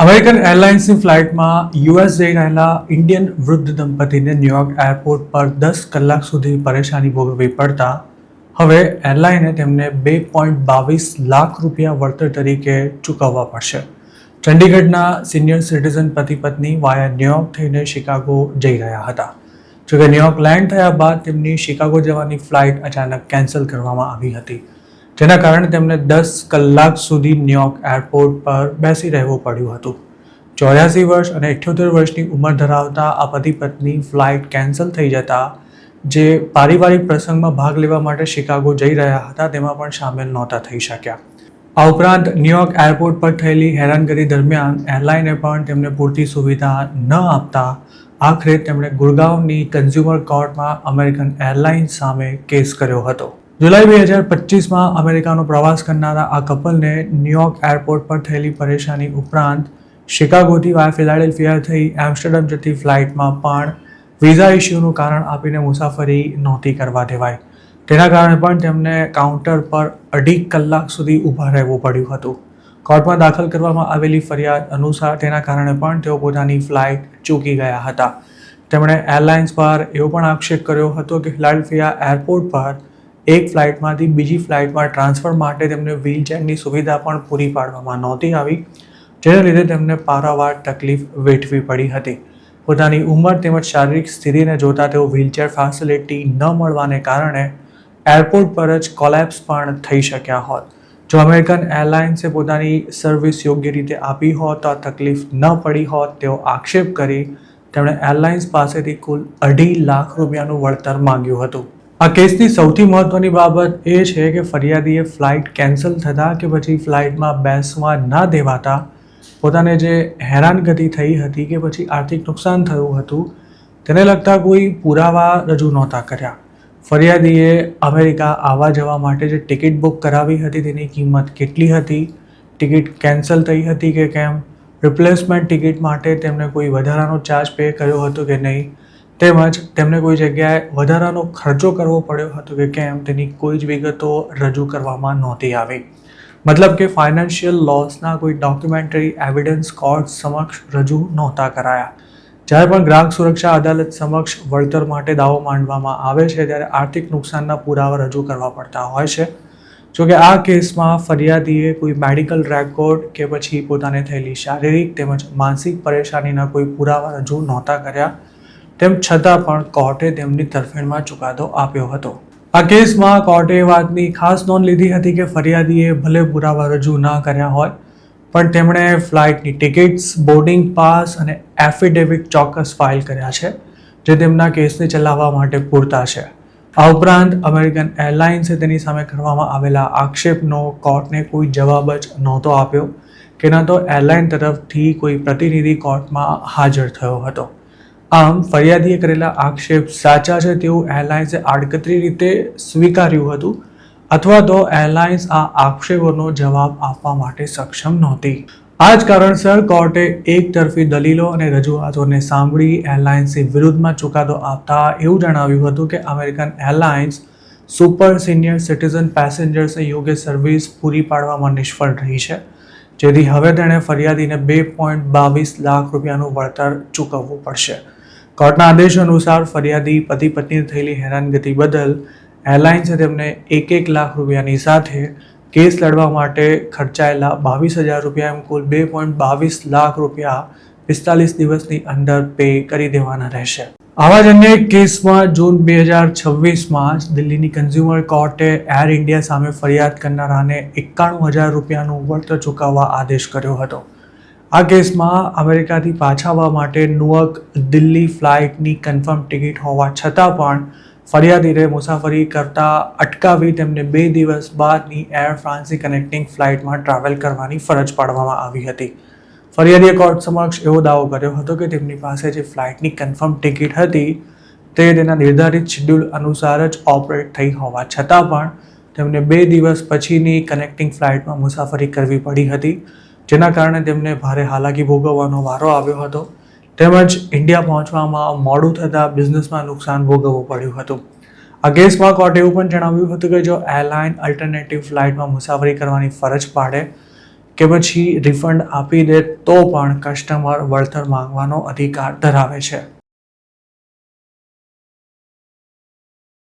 American એરલાઇન્સની ફ્લાઇટમાં US જઈ રહેલા ઇન્ડિયન વૃદ્ધ દંપતીને ન્યુયોર્ક એરપોર્ટ પર 10 કલાક સુધી પરેશાની ભોગવવી પડતા હવે એરલાઇને તેમને ₹2.22 લાખ વળતર તરીકે ચૂકવવા પડશે. ચંડીગઢના સિનિયર સિટીઝન પતિ પત્ની વાયા ન્યુયોર્ક થઈને શિકાગો જઈ રહ્યા હતા. જોકે ન્યુયોર્ક લેન્ડ થયા બાદ તેમની શિકાગો જવાની ફ્લાઇટ અચાનક કેન્સલ કરવામાં આવી હતી, જેના કારણે તેમને 10 કલાક સુધી ન્યુયોર્ક એરપોર્ટ પર બેસી રહેવું પડ્યું હતું. 84 વર્ષ અને 78 વર્ષની ઉંમર ધરાવતા આ પતિ પત્ની ફ્લાઇટ કેન્સલ થઈ જતા જે પારિવારિક પ્રસંગમાં ભાગ લેવા માટે શિકાગો જઈ રહ્યા હતા તેમાં પણ સામેલ નહોતા થઈ શક્યા. આ ઉપરાંત ન્યુયોર્ક એરપોર્ટ પર થયેલી હેરાનગતિ દરમિયાન એરલાઇને પણ તેમને પૂરતી સુવિધા ન આપતા આખરે તેમણે ગુડગાંવની કન્ઝ્યુમર કોર્ટમાં અમેરિકન એરલાઇન્સ સામે કેસ કર્યો હતો. જુલાઈ 2025માં અમેરિકાનો પ્રવાસ કરનારા આ કપલને ન્યુયોર્ક એરપોર્ટ પર થયેલી પરેશાની ઉપરાંત શિકાગોથી વાયા ફિલાડેલ્ફિયા થઈ એમ્સ્ટરડમ જતી ફ્લાઇટમાં પણ વિઝા ઇસ્યુનું કારણ આપીને મુસાફરી નહોતી કરવા દેવાઈ. તેના કારણે પણ તેમને કાઉન્ટર પર 2.5 કલાક સુધી ઊભા રહેવું પડ્યું હતું. કોર્ટમાં દાખલ કરવામાં આવેલી ફરિયાદ અનુસાર તેના કારણે પણ તેઓ પોતાની ફ્લાઇટ ચૂકી ગયા હતા. તેમણે એરલાઇન્સ પર એવો પણ આક્ષેપ કર્યો હતો કે ફિલાડેલ્ફિયા એરપોર્ટ પર એક ફ્લાઇટમાંથી બીજી ફ્લાઇટમાં ટ્રાન્સફર માટે તેમને વ્હીલચેરની સુવિધા પણ પૂરી પાડવામાં નહોતી આવી, જેના લીધે તેમને પારાવાર તકલીફ વેઠવી પડી હતી. પોતાની ઉંમર તેમજ શારીરિક સ્થિતિને જોતા તેઓ વ્હીલચેર ફેસિલિટી ન મળવાને કારણે એરપોર્ટ પર જ કોલેપ્સ પણ થઈ શક્યા હોત. જો અમેરિકન એરલાઇન્સે પોતાની સર્વિસ યોગ્ય રીતે આપી હોત તો આ તકલીફ ન પડી હોત તેવો આક્ષેપ કરી તેમણે એરલાઇન્સ પાસેથી કુલ ₹2.5 લાખ વળતર માંગ્યું હતું. આ કેસની સૌથી મહત્વની બાબત એ છે કે ફરિયાદીએ ફ્લાઇટ કેન્સલ થતાં કે પછી ફ્લાઇટમાં બેસવા ના દેવાતા પોતાને જે હેરાનગતિ થઈ હતી કે પછી આર્થિક નુકસાન થયું હતું તેને લગતા કોઈ પુરાવા રજૂ નહોતા કર્યા. ફરિયાદીએ અમેરિકા આવવા જવા માટે જે ટિકિટ બુક કરાવી હતી તેની કિંમત કેટલી હતી, ટિકિટ કેન્સલ થઈ હતી કે કેમ, રિપ્લેસમેન્ટ ટિકિટ માટે તેમણે કોઈ વધારાનો ચાર્જ પે કર્યો હતો કે નહીં, તેમજ તેમને કોઈ જગ્યાએ વધારાનો ખર્ચો કરવો પડ્યો હતો કે કેમ તેની કોઈ જ વિગતો રજૂ કરવામાં નહોતી આવી. મતલબ કે ફાઇનાન્શિયલ લોસના કોઈ ડોક્યુમેન્ટરી એવિડન્સ કોર્ટ સમક્ષ રજૂ નહોતા કરાયા. જ્યારે પણ ગ્રાહક સુરક્ષા અદાલત સમક્ષ વળતર માટે દાવો માંડવામાં આવે છે ત્યારે આર્થિક નુકસાનના પુરાવા રજૂ કરવા પડતા હોય છે. જોકે આ કેસમાં ફરિયાદીએ કોઈ મેડિકલ રેકોર્ડ કે પછી પોતાને થયેલી શારીરિક તેમજ માનસિક પરેશાનીના કોઈ પુરાવા રજૂ નહોતા કર્યા. તેમ છતાં પણ કોર્ટે તેમની તરફેણમાં ચુકાદો આપ્યો હતો. આ કેસમાં કોર્ટે એ વાતની ખાસ નોંધ લીધી હતી કે ફરિયાદીએ ભલે પુરાવા રજૂ ન કર્યા હોય પણ તેમણે ફ્લાઇટની ટિકિટ્સ, બોર્ડિંગ પાસ અને એફિડેવિટ ચોક્કસ ફાઇલ કર્યા છે જે તેમના કેસને ચલાવવા માટે પૂરતા છે. આ ઉપરાંત અમેરિકન એરલાઇન્સે તેની સામે કરવામાં આવેલા આક્ષેપનો કોર્ટને કોઈ જવાબ જ નહોતો આપ્યો કે ન તો એરલાઇન તરફથી કોઈ પ્રતિનિધિ કોર્ટમાં હાજર થયો હતો. આમ ફરિયાદીએ કરેલા આક્ષેપ સાચા છે તેવું એરલાઇન્સે આડકતરી રીતે સ્વીકાર્યું હતું અથવા તો એરલાઇન્સ આ આક્ષેપોનો જવાબ આપવા માટે સક્ષમ નહોતી. આ જ કારણસર કોર્ટે એકતરફી દલીલો અને રજૂઆતોને સાંભળી એરલાઇન્સની વિરુદ્ધમાં ચુકાદો આપતા એવું જણાવ્યું હતું કે American airlines super senior citizen પેસેન્જર્સને યોગ્ય સર્વિસ પૂરી પાડવામાં નિષ્ફળ રહી છે, જેથી હવે તેણે ફરિયાદીને ₹2.22 લાખ વળતર ચૂકવવું પડશે. કોર્ટના આદેશ અનુસાર ફરિયાદી પતિ પત્નીને થયેલી હેરાનગતિ બદલ એરલાઇન્સે તેમને ₹1 લાખની સાથે કેસ લડવા માટે ખર્ચાયેલા ₹22,000 એમ કુલ ₹2.22 લાખ 45 દિવસની અંદર પે કરી દેવાના રહેશે. આવા જ અન્ય એક કેસમાં જૂન 2026માં જ દિલ્હીની કન્ઝ્યુમર કોર્ટે એર ઇન્ડિયા સામે ફરિયાદ કરનારાને ₹91,000 વળતર ચૂકવવા આદેશ કર્યો હતો. આ કેસમાં અમેરિકાથી પાછા આવવા માટે ન્યુયોર્ક દિલ્હી ફ્લાઇટની કન્ફર્મ ટિકિટ હોવા છતાં પણ ફરિયાદીને મુસાફરી કરતા અટકાવી તેમને 2 દિવસ બાદની એર ફ્રાન્સની કનેક્ટિંગ ફ્લાઇટમાં ટ્રાવેલ કરવાની ફરજ પાડવામાં આવી હતી. ફરિયાદીએ કોર્ટ સમક્ષ એવો દાવો કર્યો હતો કે તેમની પાસે જે ફ્લાઇટની કન્ફર્મ ટિકિટ હતી તે તેના નિર્ધારિત શેડ્યુલ અનુસાર જ ઓપરેટ થઈ હોવા છતાં પણ તેમને 2 દિવસ પછીની કનેક્ટિંગ ફ્લાઇટમાં મુસાફરી કરવી પડી હતી, જેના કારણે તેમને ભારે હાલાકી ભોગવવાનો વારો આવ્યો હતો. તેમજ ઇન્ડિયા પહોંચવામાં મોડું થતાં બિઝનેસમાં નુકસાન ભોગવવું પડ્યું હતું. આ કેસમાં કોર્ટે એવું પણ જણાવ્યું હતું કે જો એરલાઇન અલ્ટરનેટિવ ફ્લાઇટમાં મુસાફરી કરવાની ફરજ પાડે કે પછી રિફંડ આપી દે તો પણ કસ્ટમર વળતર માંગવાનો અધિકાર ધરાવે છે.